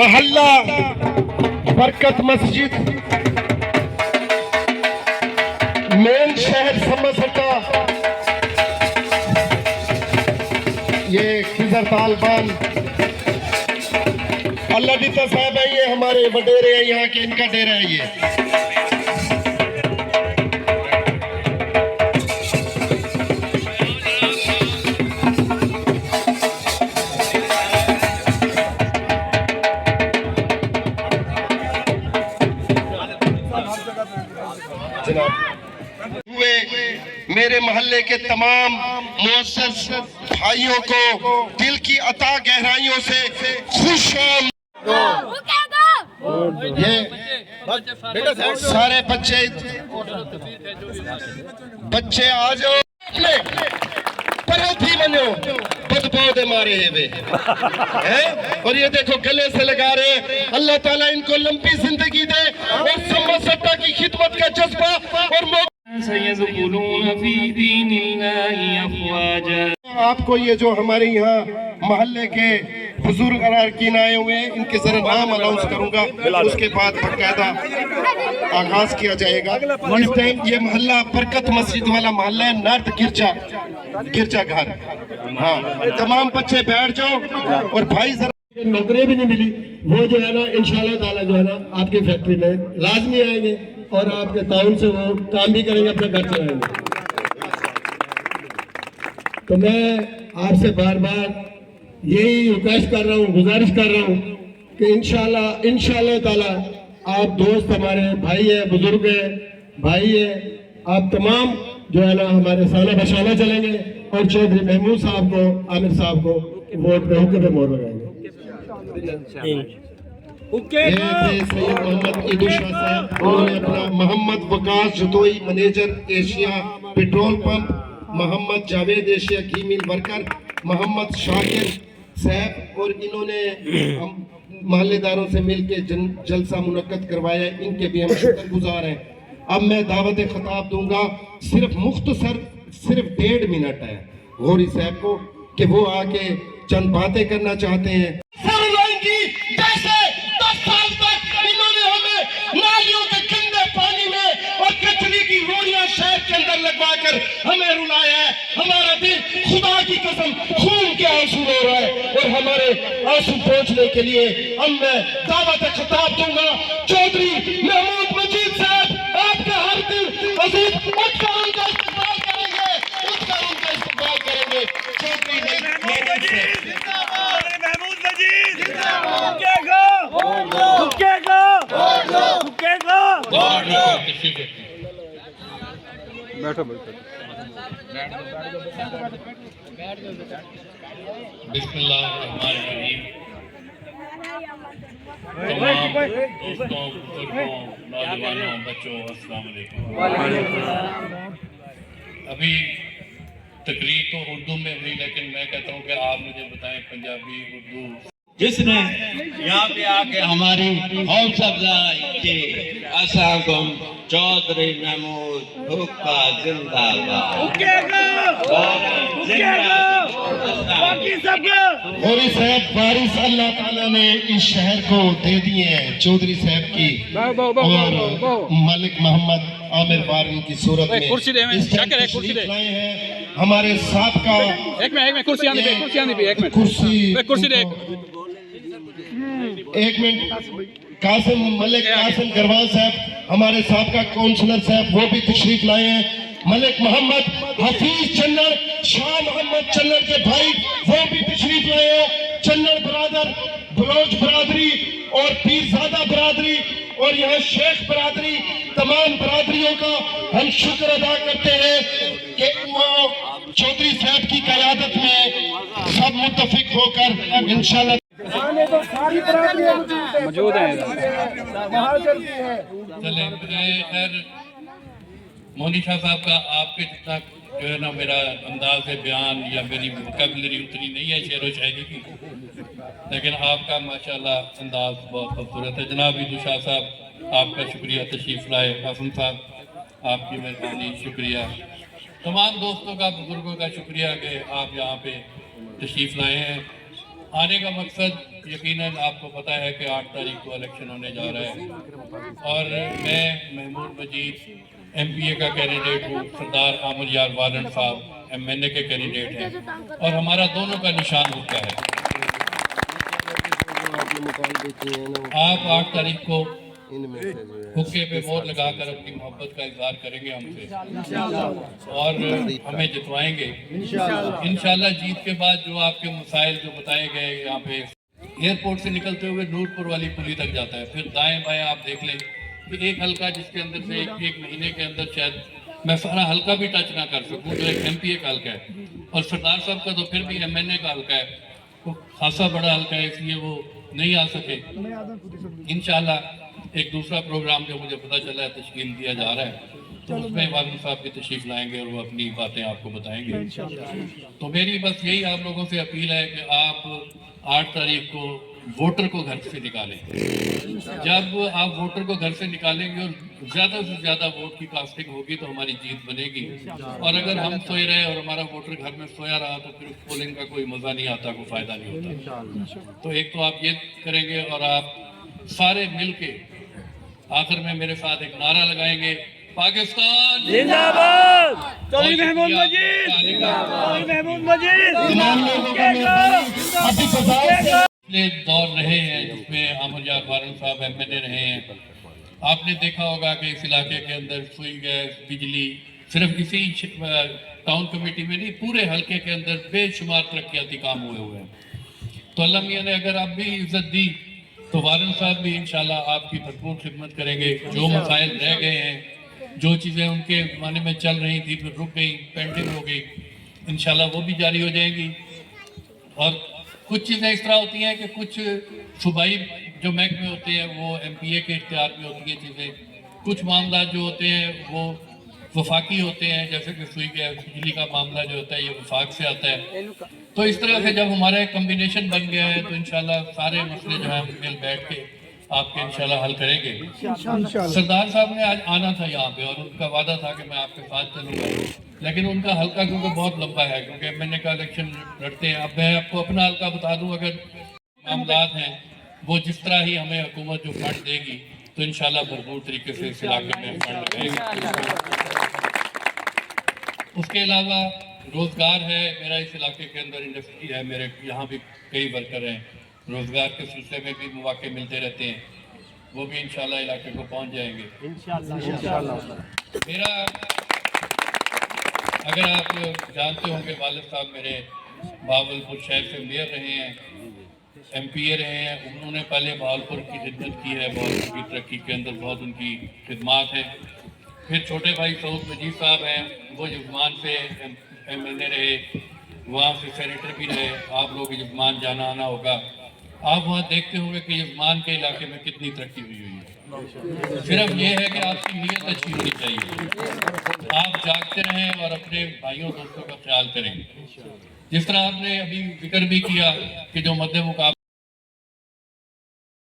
मोहल्ला बरकत मस्जिद मेन शहर समसटा, ये खिजर तालबान अल्लाह दिता साहब है, ये हमारे वडेरे हैं यहाँ के, इनका डेरा है ये। हुए मेरे मोहल्ले के तमाम मुअस्सिस भाइयों को दिल की अता गहराइयों से खुश ये सारे बच्चे आ जाओ, परोधी बनो, बदबू मारे हैं। और ये देखो गले से लगा रहे, अल्लाह ताला इनको लंबी जिंदगी दे और समसट्टा की खिदमत का जज्बा और आपको ये जो हमारे यहाँ मोहल्ले के बुजुर्ग अरकान आए हुए हैं, इनके जरा नाम अनाउंस करूंगा, उसके बाद बाकायदा आगाज किया जाएगा। इस टाइम ये मोहल्ला बरकत मस्जिद वाला मोहल्ला है, नर्द गिरजा घर। हाँ, तमाम बच्चे बैठ जाओ। और भाई जरा नौकरी भी नहीं मिली, वो जो है ना इंशाल्लाह ताला जो है ना आपकी फैक्ट्री में लाजमी आएंगे और आपके ताउन से वो काम भी करेंगे, अपना घर चलाएंगे। तो मैं आपसे बार बार यही रिक्वेस्ट कर रहा हूँ, गुजारिश कर रहा हूँ कि इंशाल्लाह ताला आप दोस्त हमारे भाई है, बुजुर्ग है, भाई है, आप तमाम जो है ना हमारे साला बशाला चलेंगे और चौधरी महमूद साहब को, आमिर साहब को वोट पे हुक्म पे मोहर लगाएंगे। मोहम्मद ईदू शाह साहब, उन्होंने अपना Mohammad Waqas Jatoi manager Asia petrol pump, Mohammad Javed Asia ghee mill worker, Mohammad Shakir sahab, और इन्होंने मोहल्लेदारों से मिलकर जलसा मुनक्कद करवाया, इनके भी हम शुक्रगुजार हैं। अब मैं दावत खिताब दूंगा, सिर्फ मुख्तसर सिर्फ 1.5 मिनट है गौरी साहब को कि वो आके चंद बातें करना चाहते हैं। जैसे 10 साल तक इन्होंने हमें नालियों के गंदे पानी में और कचरे की रोड़ियां शहर के अंदर लगवाकर हमें रुलाया है, हमारा दिल खुदा की कसम खून के आंसू रो रहा है। और हमारे आंसू पहुंचने के लिए अब मैं दावत खिताब दूंगा चौधरी महमूद मजीद साहब, आपका हर दिल अजीज उठकर उनका इस्तेमाल करेंगे, उठकर उनका इस्तेमाल करेंगे। चौधरी महमूद मजीद बैठो बिस्मिल्लाहिर्रहमानिर्रहीम। तमाम दोस्तों, बुजुर्गों, नौजवानों, बच्चों, अस्सलाम वालेकुम। अभी तकरीर तो उर्दू में हुई, लेकिन मैं कहता हूँ कि आप मुझे बताएं पंजाबी, उर्दू। जिसने यहाँ पे आके हमारी हौसला अफजाई की, अस्सलाम चौधरी महमूद हुक्का जिंदाबाद। गौरी साहब वारिस अल्लाह ताला ने इस शहर को दे दिए हैं चौधरी साहब की और मलिक मोहम्मद आमिर वारन की सूरत में। कुर्सी लाए हैं हमारे साथ का एक मिनट कासिम मलिक कासिम गरवान साहब हमारे साथ का काउंसलर साहब, वो भी तशरीफ लाए हैं। मलिक मोहम्मद हफीज चन्नर, शाह मोहम्मद चन्नर के भाई, वो भी तशरीफ लाए हैं। चन्नर बरादर, बलोच बरादरी और पीरजादा बरादरी और यहाँ शेख बरादरी, तमाम बरादरियों का हम शुक्र अदा करते हैं कि वो चौधरी साहब की क़यादत में सब मुत्तफिक होकर इंशाल्लाह तो सारी मौजूद है। मोनी शाह साहब का आपके जितना जो है ना मेरा अंदाज बयान या मेरी वोकैबुलरी उतनी नहीं है शेर व शायरी की, लेकिन आपका माशाल्लाह अंदाज बहुत खूबसूरत है। जनाब ईदू शाह साहब आपका शुक्रिया, तशरीफ़ लाए। कासिम साहब आपकी मेहरबानी, शुक्रिया। तमाम दोस्तों का, बुजुर्गों का शुक्रिया कि आप यहाँ पे तशरीफ़ लाए हैं। आने का मकसद यकीनन आपको पता है कि 8 तारीख को इलेक्शन होने जा रहा है और मैं महमूद मजीद MPA का कैंडिडेट हूँ, सरदार आमिर यार वालन साहब MNA के कैंडिडेट हैं और हमारा दोनों का निशान हुक्का है। आप 8 तारीख को हुक्के पे मोहर लगाकर अपनी मोहब्बत का इजहार करेंगे हमसे और हमें जितवाएंगे इंशाल्लाह। जीत के बाद जो आपके मसाइल जो बताए गए यहाँ पे एयरपोर्ट से निकलते हुए नूरपुर वाली पुली तक जाता है, फिर दाएं बाएं आप देख लें कि एक हल्का जिसके अंदर से एक महीने के अंदर शायद मैं सारा हल्का भी टच ना कर सकूं, जो एक MPA का हल्का है और सरदार साहब का तो फिर भी MNA का हल्का है, वो खासा बड़ा हल्का है, इसलिए वो नहीं आ सके। इंशाल्लाह एक दूसरा प्रोग्राम जो मुझे पता चला है तश्कील दिया जा रहा है, तो उसमें वालिद साहब की तशरीफ लाएंगे और वो अपनी बातें आपको बताएंगे। तो मेरी बस यही आप लोगों से अपील है कि आप 8 तारीख को वोटर को घर से निकालें। जब आप वोटर को घर से निकालेंगे और ज़्यादा से ज़्यादा वोट की कास्टिंग होगी तो हमारी जीत बनेगी। और अगर हम सोए रहे और हमारा वोटर घर में सोया रहा तो फिर पोलिंग का कोई मज़ा नहीं आता, कोई फ़ायदा नहीं होता। तो एक तो आप ये करेंगे और आप सारे मिल के आखिर में मेरे साथ एक नारा लगाएंगे, पाकिस्तान जिंदाबाद, चौधरी महमूद मजीद, चौधरी महमूद मजीद। पिछले दौर रहे हैं जिसमें आमिर यार वालन साहब MNA रहे हैं। आपने देखा होगा कि इस इलाके के अंदर सुई गैस बिजली सिर्फ इसी टाउन कमेटी में नहीं, पूरे हल्के के अंदर बेशुमार तरक्याती काम हुए हैं। तो अल्लाह मियाँ ने अगर आप भी इज्जत दी तो वालन साहब भी इंशाल्लाह आपकी भरपूर खिदमत करेंगे। जो मसाइल रह गए हैं, जो चीज़ें उनके ज़माने में चल रही थी फिर रुक गई, पेंडिंग हो गई, इंशाल्लाह वो भी जारी हो जाएंगी। और कुछ चीज़ें इस तरह होती हैं कि कुछ सूबाई जो महकमे होते हैं वो MPA के इख्तियार में होती हैं चीज़ें, कुछ मामला जो होते हैं वो वफाकी होते हैं, जैसे कि सुई गैस बिजली का मामला जो होता है ये वफाक से आता है। तो इस तरह से जब हमारा एक कम्बिनेशन बन गया है तो इंशाल्लाह सारे मसले जो है हम मिल बैठ के आपके इंशाल्लाह हल करेंगे। सरदार साहब ने आज आना था यहाँ पे और उनका वादा था कि मैं आपके साथ चलूँगा, लेकिन उनका हल्का क्योंकि बहुत लंबा है, क्योंकि MNA का इलेक्शन लड़ते हैं। अब मैं आपको अपना हल्का बता दूँ, अगर मामलात हैं वो जिस तरह ही हमें हुकूमत जो फंड देगी तो इंशाल्लाह भरपूर तरीके से इस इलाके में फंड लगाएंगे। उसके अलावा रोज़गार है, मेरा इस इलाके के अंदर इंडस्ट्री है, मेरे यहाँ भी कई वर्कर हैं, रोज़गार के सिलसिले में भी मौके मिलते रहते हैं, वो भी इंशाल्लाह इलाके को पहुँच जाएंगे इंशाल्लाह। मेरा अगर आप जानते होंगे वालिद साहब मेरे बहावलपुर शहर से मेयर रहे हैं, MPA रहे हैं, उन्होंने पहले बहावलपुर की खिदमत की है, बहावलपुर की तरक्की के अंदर बहुत उनकी खिदमात है। फिर छोटे भाई सऊद मजीद साहब हैं, वो यजमान से MNA रहे, वहाँ से सेनेटर भी रहे। आप लोग यजमान जाना आना होगा, आप वहाँ देखते होंगे कि यजमान के इलाके में कितनी तरक्की हुई है। सिर्फ ये है कि आपकी नीयत अच्छी होनी चाहिए, आप जागते रहें और अपने भाइयों दोस्तों का ख्याल करें। जिस तरह आपने अभी जिक्र भी किया कि जो मद्दे मुकाबले